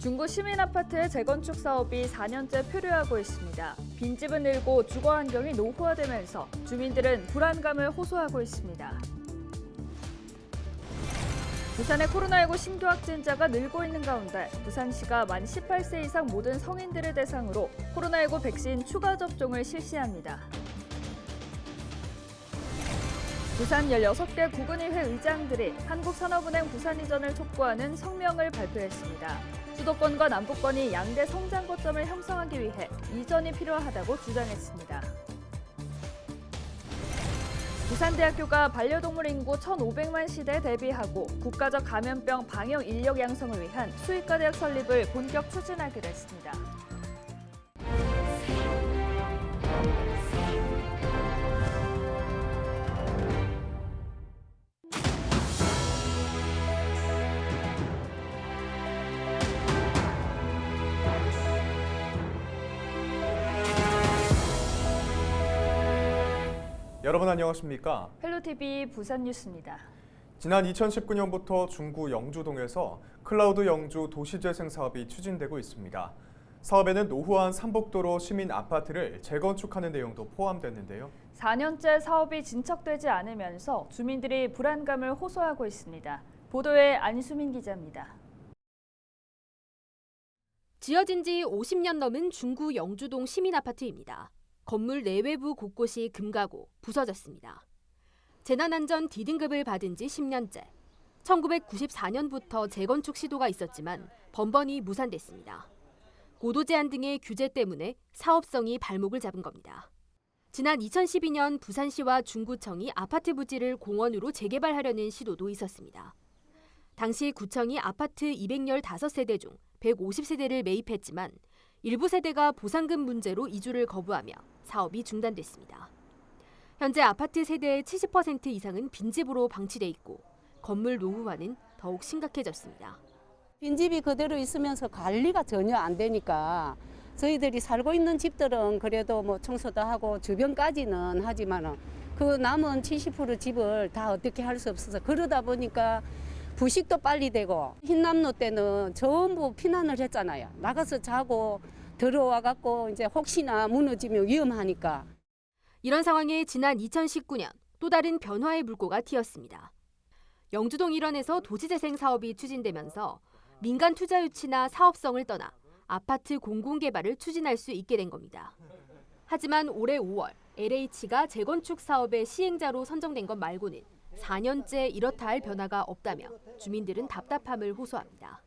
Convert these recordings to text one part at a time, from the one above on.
중구 시민아파트의 재건축 사업이 4년째 표류하고 있습니다. 빈집은 늘고 주거 환경이 노후화되면서 주민들은 불안감을 호소하고 있습니다. 부산의 코로나19 신규 확진자가 늘고 있는 가운데 부산시가 만 18세 이상 모든 성인들을 대상으로 코로나19 백신 추가 접종을 실시합니다. 부산 16개 구군의회 의장들이 한국산업은행 부산 이전을 촉구하는 성명을 발표했습니다. 수도권과 남부권이 양대 성장 거점을 형성하기 위해 이전이 필요하다고 주장했습니다. 부산대학교가 반려동물 인구 1,500만 시대에 대비하고 국가적 감염병 방역 인력 양성을 위한 수의과 대학 설립을 본격 추진하기로 했습니다. 여러분 안녕하십니까? 헬로TV 부산 뉴스입니다. 지난 2019년부터 중구 영주동에서 클라우드 영주 도시재생 사업이 추진되고 있습니다. 사업에는 노후한 삼복도로 시민 아파트를 재건축하는 내용도 포함됐는데요. 4년째 사업이 진척되지 않으면서 주민들이 불안감을 호소하고 있습니다. 보도에 안수민 기자입니다. 지어진 지 50년 넘은 중구 영주동 시민아파트입니다. 건물 내외부 곳곳이 금가고 부서졌습니다. 재난안전 D등급을 받은 지 10년째. 1994년부터 재건축 시도가 있었지만 번번이 무산됐습니다. 고도 제한 등의 규제 때문에 사업성이 발목을 잡은 겁니다. 지난 2012년 부산시와 중구청이 아파트 부지를 공원으로 재개발하려는 시도도 있었습니다. 당시 구청이 아파트 215세대 중 150세대를 매입했지만 일부 세대가 보상금 문제로 이주를 거부하며 사업이 중단됐습니다. 현재 아파트 세대의 70% 이상은 빈집으로 방치돼 있고 건물 노후화는 더욱 심각해졌습니다. 빈집이 그대로 있으면서 관리가 전혀 안 되니까 저희들이 살고 있는 집들은 그래도 뭐 청소도 하고 주변까지는 하지만 그 남은 70% 집을 다 어떻게 할 수 없어서 그러다 보니까 부식도 빨리 되고 흰남노 때는 전부 피난을 했잖아요. 나가서 자고 들어와 갖고 이제 혹시나 무너지면 위험하니까. 이런 상황에 지난 2019년 또 다른 변화의 물꼬가 튀었습니다. 영주동 일원에서 도시재생 사업이 추진되면서 민간 투자 유치나 사업성을 떠나 아파트 공공개발을 추진할 수 있게 된 겁니다. 하지만 올해 5월 LH가 재건축 사업의 시행자로 선정된 것 말고는 4년째 이렇다 할 변화가 없다며 주민들은 답답함을 호소합니다.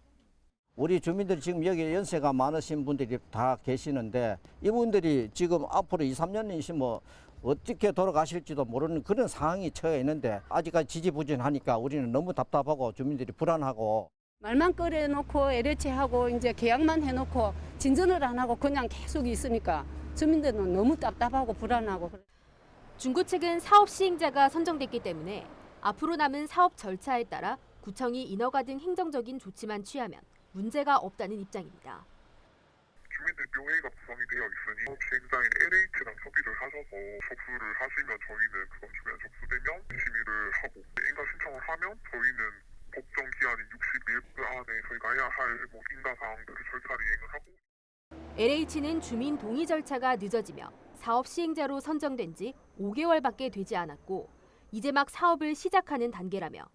우리 주민들이 지금 여기 연세가 많으신 분들이 다 계시는데 이분들이 지금 앞으로 2, 3년이 있으면 어떻게 돌아가실지도 모르는 그런 상황이 처해 있는데 아직까지 지지부진하니까 우리는 너무 답답하고 주민들이 불안하고. 말만 꺼내놓고 LH하고 이제 계약만 해놓고 진전을 안 하고 그냥 계속 있으니까 주민들은 너무 답답하고 불안하고. 중구 측은 사업 시행자가 선정됐기 때문에 앞으로 남은 사업 절차에 따라 구청이 인허가 등 행정적인 조치만 취하면 문제가 없다는 입장입니다. 주민들 명예가 구성이 되어 있으니 사업 시행자인 LH랑 협의를 하셔서 접수를 하시면 저희는 그건 주면 접수되면 심의를 하고 인가 신청을 하면 저희는 법정 기한인 60일 안에 저희가 해야 할 인가 사항들을 절차를 이행을 하고. LH는 주민 동의 절차가 늦어지며 사업 시행자로 선정된 지 5개월밖에 되지 않았고 이제 막 사업을 시작하는 단계라며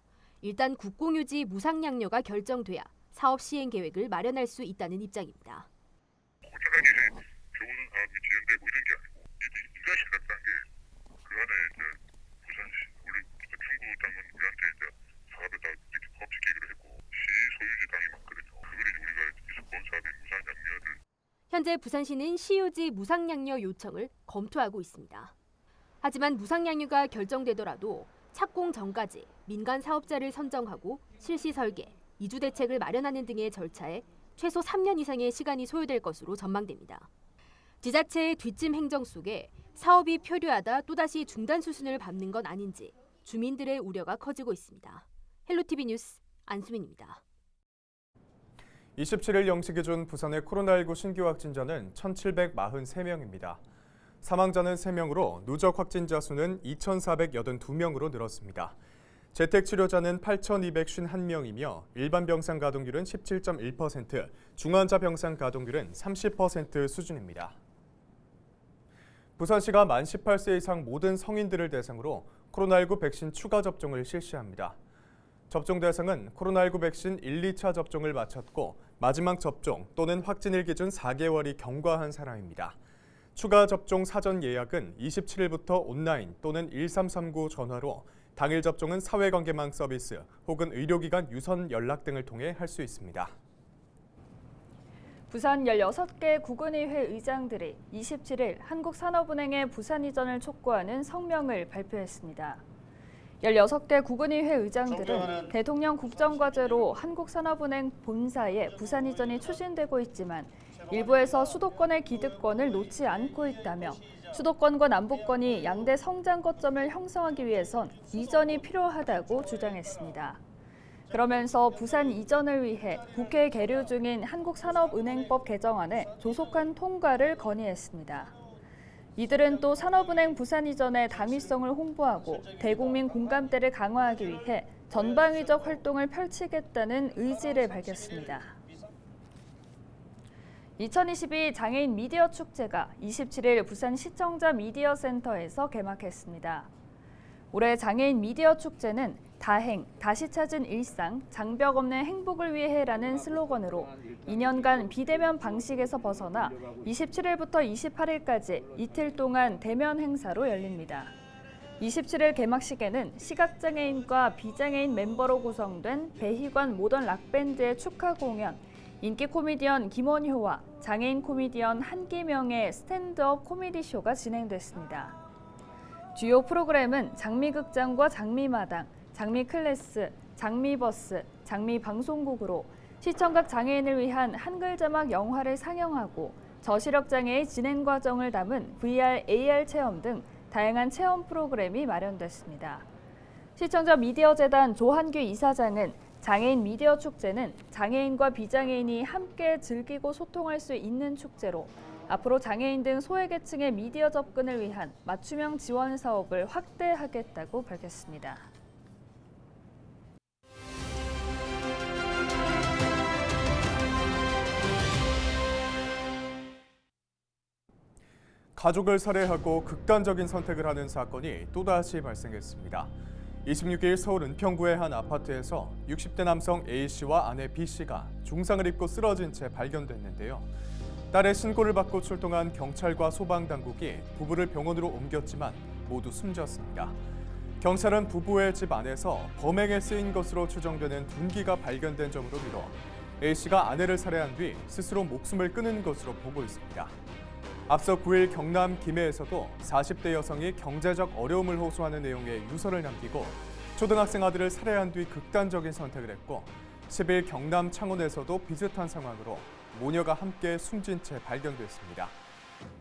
일단 국공유지 무상양료가 결정돼야 사업 시행 계획을 마련할 수 있다는 입장입니다. 고작하게 좋은 사업이 진행되고 이런 게 아니고 이제 인가 시작 단계 그 안에 이제 부산시 우리 중구당은 우리한테 이제 사업에 다 법지기로 했고 시 소유지 땅이 많거든요. 그걸 이제 우리가 있었던 사업이 무상양료를. 현재 부산시는 시유지 무상양료 요청을 검토하고 있습니다. 하지만 무상양료가 결정되더라도 착공 전까지 민간 사업자를 선정하고 실시 설계, 이주 대책을 마련하는 등의 절차에 최소 3년 이상의 시간이 소요될 것으로 전망됩니다. 지자체의 뒷짐 행정 속에 사업이 표류하다 또다시 중단 수순을 밟는 건 아닌지 주민들의 우려가 커지고 있습니다. 헬로TV 뉴스 안수민입니다. 27일 0시 기준 부산의 코로나19 신규 확진자는 1,743명입니다. 사망자는 3명으로 누적 확진자 수는 2,482명으로 늘었습니다. 재택 치료자는 8,251명이며 일반 병상 가동률은 17.1%, 중환자 병상 가동률은 30% 수준입니다. 부산시가 만 18세 이상 모든 성인들을 대상으로 코로나19 백신 추가 접종을 실시합니다. 접종 대상은 코로나19 백신 1, 2차 접종을 마쳤고 마지막 접종 또는 확진일 기준 4개월이 경과한 사람입니다. 추가 접종 사전 예약은 27일부터 온라인 또는 1339 전화로, 당일 접종은 사회관계망 서비스 혹은 의료기관 유선 연락 등을 통해 할 수 있습니다. 부산 16개 구군의회 의장들이 27일 한국산업은행의 부산 이전을 촉구하는 성명을 발표했습니다. 16개 구군의회 의장들은 대통령 국정과제로 한국산업은행 본사의 부산 이전이 추진되고 있지만 일부에서 수도권의 기득권을 놓지 않고 있다며 수도권과 남부권이 양대 성장 거점을 형성하기 위해선 이전이 필요하다고 주장했습니다. 그러면서 부산 이전을 위해 국회에 계류 중인 한국산업은행법 개정안의 조속한 통과를 건의했습니다. 이들은 또 산업은행 부산 이전의 당위성을 홍보하고 대국민 공감대를 강화하기 위해 전방위적 활동을 펼치겠다는 의지를 밝혔습니다. 2022 장애인 미디어 축제가 27일 부산 시청자 미디어 센터에서 개막했습니다. 올해 장애인 미디어 축제는 다행, 다시 찾은 일상, 장벽 없는 행복을 위해라는 슬로건으로 2년간 비대면 방식에서 벗어나 27일부터 28일까지 이틀 동안 대면 행사로 열립니다. 27일 개막식에는 시각장애인과 비장애인 멤버로 구성된 배희관 모던 락밴드의 축하 공연, 인기 코미디언 김원효와 장애인 코미디언 한기명의 스탠드업 코미디 쇼가 진행됐습니다. 주요 프로그램은 장미극장과 장미마당, 장미클래스, 장미버스, 장미방송국으로 시청각 장애인을 위한 한글 자막 영화를 상영하고 저시력 장애의 진행 과정을 담은 VR, AR 체험 등 다양한 체험 프로그램이 마련됐습니다. 시청자 미디어재단 조한규 이사장은 장애인 미디어 축제는 장애인과 비장애인이 함께 즐기고 소통할 수 있는 축제로 앞으로 장애인 등 소외계층의 미디어 접근을 위한 맞춤형 지원 사업을 확대하겠다고 밝혔습니다. 가족을 살해하고 극단적인 선택을 하는 사건이 또다시 발생했습니다. 26일 서울 은평구의 한 아파트에서 60대 남성 A씨와 아내 B씨가 중상을 입고 쓰러진 채 발견됐는데요. 딸의 신고를 받고 출동한 경찰과 소방당국이 부부를 병원으로 옮겼지만 모두 숨졌습니다. 경찰은 부부의 집 안에서 범행에 쓰인 것으로 추정되는 둔기가 발견된 점으로 미뤄 A씨가 아내를 살해한 뒤 스스로 목숨을 끊은 것으로 보고 있습니다. 앞서 9일 경남 김해에서도 40대 여성이 경제적 어려움을 호소하는 내용의 유서를 남기고 초등학생 아들을 살해한 뒤 극단적인 선택을 했고 10일 경남 창원에서도 비슷한 상황으로 모녀가 함께 숨진 채 발견됐습니다.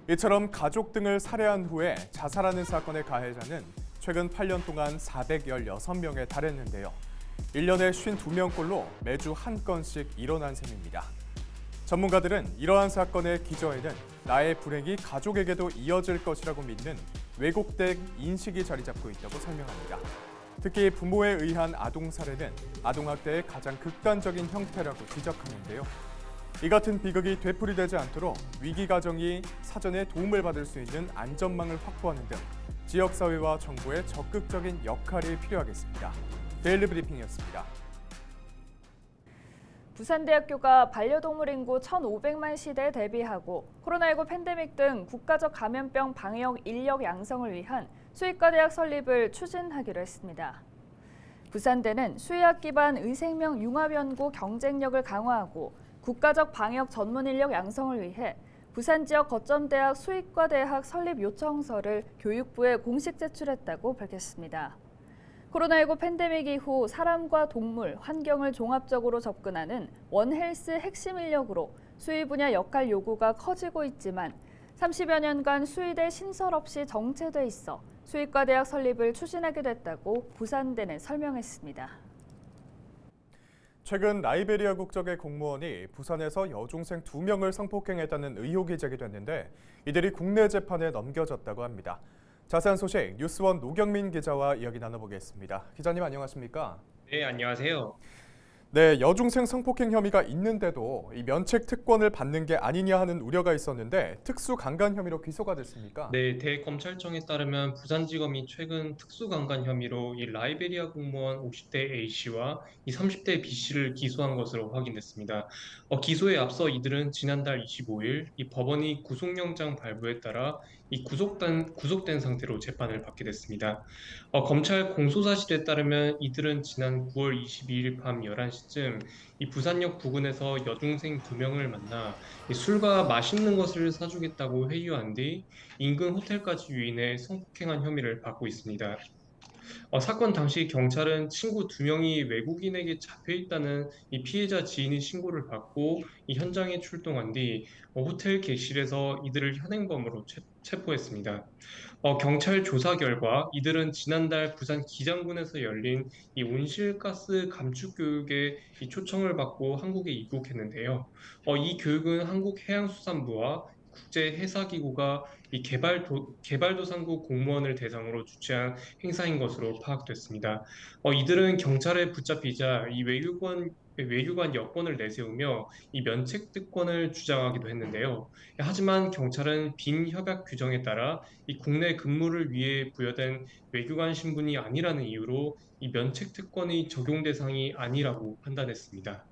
이처럼 가족 등을 살해한 후에 자살하는 사건의 가해자는 최근 8년 동안 416명에 달했는데요. 1년에 52명꼴로 매주 한 건씩 일어난 셈입니다. 전문가들은 이러한 사건의 기저에는 나의 불행이 가족에게도 이어질 것이라고 믿는 왜곡된 인식이 자리 잡고 있다고 설명합니다. 특히 부모에 의한 아동살해는 아동학대의 가장 극단적인 형태라고 지적하는데요. 이 같은 비극이 되풀이되지 않도록 위기가정이 사전에 도움을 받을 수 있는 안전망을 확보하는 등 지역사회와 정부의 적극적인 역할이 필요하겠습니다. 데일리 브리핑이었습니다. 부산대학교가 반려동물 인구 1,500만 시대에 대비하고 코로나19 팬데믹 등 국가적 감염병 방역 인력 양성을 위한 수의과 대학 설립을 추진하기로 했습니다. 부산대는 수의학 기반 의생명 융합 연구 경쟁력을 강화하고 국가적 방역 전문 인력 양성을 위해 부산 지역 거점 대학 수의과 대학 설립 요청서를 교육부에 공식 제출했다고 밝혔습니다. 코로나19 팬데믹 이후 사람과 동물, 환경을 종합적으로 접근하는 원헬스 핵심 인력으로 수의 분야 역할 요구가 커지고 있지만 30여 년간 수의대 신설 없이 정체돼 있어 수의과 대학 설립을 추진하게 됐다고 부산대는 설명했습니다. 최근 라이베리아 국적의 공무원이 부산에서 여중생 2명을 성폭행했다는 의혹이 제기됐는데 이들이 국내 재판에 넘겨졌다고 합니다. 자세한 소식 뉴스원 노경민 기자와 이야기 나눠보겠습니다. 기자님 안녕하십니까? 네, 안녕하세요. 네, 여중생 성폭행 혐의가 있는데도 이 면책 특권을 받는 게 아니냐 하는 우려가 있었는데 특수강간 혐의로 기소가 됐습니까? 네, 대검찰청에 따르면 부산지검이 최근 특수강간 혐의로 이 라이베리아 공무원 50대 A씨와 이 30대 B씨를 기소한 것으로 확인됐습니다. 기소에 앞서 이들은 지난달 25일 이 법원이 구속영장 발부에 따라 이 구속된 상태로 재판을 받게 됐습니다. 검찰 공소사실에 따르면 이들은 지난 9월 22일 밤 11시쯤 이 부산역 부근에서 여중생 2명을 만나 이 술과 맛있는 것을 사주겠다고 회유한 뒤 인근 호텔까지 유인해 성폭행한 혐의를 받고 있습니다. 사건 당시 경찰은 친구 2명이 외국인에게 잡혀 있다는 이 피해자 지인의 신고를 받고 이 현장에 출동한 뒤 호텔 객실에서 이들을 현행범으로 체포했습니다. 경찰 조사 결과 이들은 지난달 부산 기장군에서 열린 이 온실가스 감축 교육에 이 초청을 받고 한국에 입국했는데요. 이 교육은 한국해양수산부와 국제해사기구가 이 개발도상국 공무원을 대상으로 주최한 행사인 것으로 파악됐습니다. 이들은 경찰에 붙잡히자 이 외교관 여권을 내세우며 이 면책특권을 주장하기도 했는데요. 하지만 경찰은 빈 협약 규정에 따라 이 국내 근무를 위해 부여된 외교관 신분이 아니라는 이유로 이 면책특권의 적용 대상이 아니라고 판단했습니다.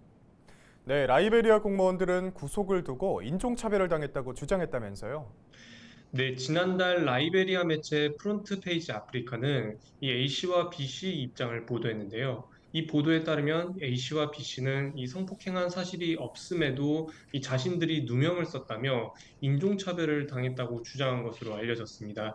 네, 라이베리아 공무원들은 구속을 두고 인종차별을 당했다고 주장했다면서요? 네, 지난달 라이베리아 매체 프론트 페이지 아프리카는 이 A씨와 B씨 입장을 보도했는데요. 이 보도에 따르면 A씨와 B씨는 이 성폭행한 사실이 없음에도 이 자신들이 누명을 썼다며 인종차별을 당했다고 주장한 것으로 알려졌습니다.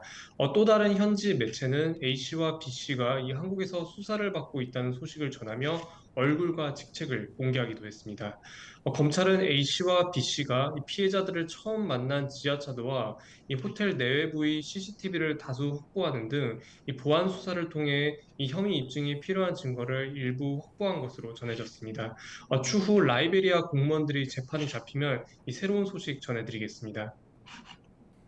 또 다른 현지 매체는 A씨와 B씨가 이 한국에서 수사를 받고 있다는 소식을 전하며 얼굴과 직책을 공개하기도 했습니다. 검찰은 A씨와 B씨가 이 피해자들을 처음 만난 지하차도와 이 호텔 내외부의 CCTV를 다수 확보하는 등 이 보안 수사를 통해 이 혐의 입증이 필요한 증거를 일부 확보한 것으로 전해졌습니다. 추후 라이베리아 공무원들이 재판이 잡히면 이 새로운 소식 전해드리겠습니다.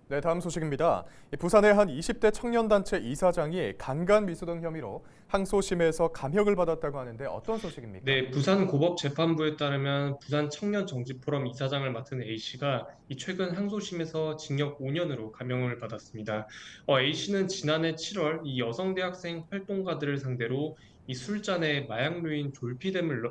네, 다음 소식입니다. 부산의 한 20대 청년단체 이사장이 강간미수 혐의로 항소심에서 감형을 받았다고 하는데 어떤 소식입니까? 네, 부산고법재판부에 따르면 부산청년정치포럼 이사장을 맡은 A씨가 최근 항소심에서 징역 5년으로 감형을 받았습니다. A씨는 지난해 7월 이 여성 대학생 활동가들을 상대로 이 술잔에 마약류인 졸피뎀을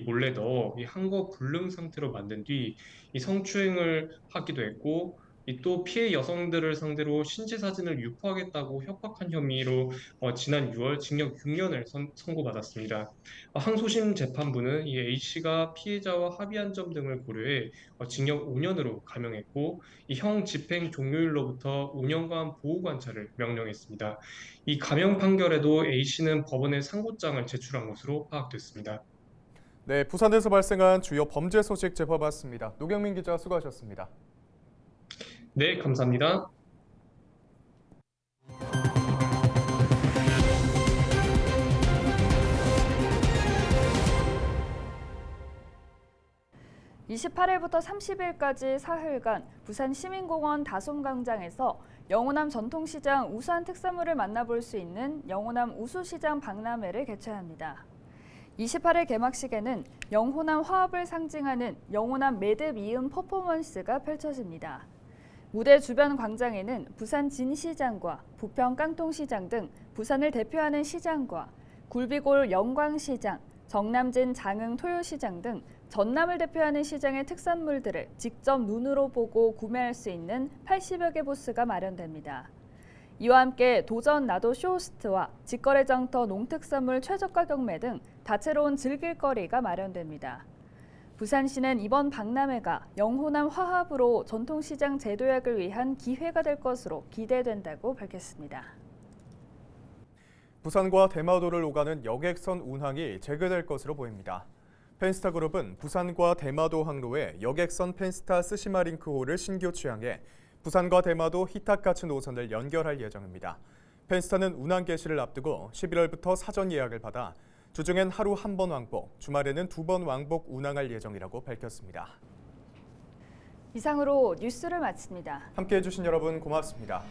몰래 넣어 이 한거 불능 상태로 만든 뒤 이 성추행을 하기도 했고 또 피해 여성들을 상대로 신체 사진을 유포하겠다고 협박한 혐의로 지난 6월 징역 6년을 선고받았습니다. 항소심 재판부는 이 A씨가 피해자와 합의한 점 등을 고려해 징역 5년으로 감형했고 이 형 집행 종료일로부터 5년간 보호 관찰을 명령했습니다. 이 감형 판결에도 A씨는 법원에 상고장을 제출한 것으로 파악됐습니다. 네, 부산에서 발생한 주요 범죄 소식 짚어봤습니다. 노경민 기자 수고하셨습니다. 네, 감사합니다. (28일부터 30일까지) 사흘간 부산 시민공원 다솜광장에서 영호남 전통시장 우수한 특산물을 만나볼 수 있는 영호남 우수시장 박람회를 개최합니다. 28일 개막식에는 영호남 화합을 상징하는 영호남 매듭 이음 퍼포먼스가 펼쳐집니다. 무대 주변 광장에는 부산 진시장과 부평 깡통시장 등 부산을 대표하는 시장과 굴비골 영광시장, 정남진 장흥 토요시장 등 전남을 대표하는 시장의 특산물들을 직접 눈으로 보고 구매할 수 있는 80여 개 부스가 마련됩니다. 이와 함께 도전 나도 쇼호스트와 직거래 장터 농특산물 최저가 경매 등 다채로운 즐길거리가 마련됩니다. 부산시는 이번 박람회가 영호남 화합으로 전통시장 재도약을 위한 기회가 될 것으로 기대된다고 밝혔습니다. 부산과 대마도를 오가는 여객선 운항이 재개될 것으로 보입니다. 펜스타그룹은 부산과 대마도 항로에 여객선 펜스타 스시마링크호를 신규 취항해 부산과 대마도 히타카츠 노선을 연결할 예정입니다. 펜스타는 운항 개시를 앞두고 11월부터 사전 예약을 받아 주중엔 하루 1번 왕복, 주말에는 2번 왕복 운항할 예정이라고 밝혔습니다. 이상으로 뉴스를 마칩니다. 함께해 주신 여러분 고맙습니다.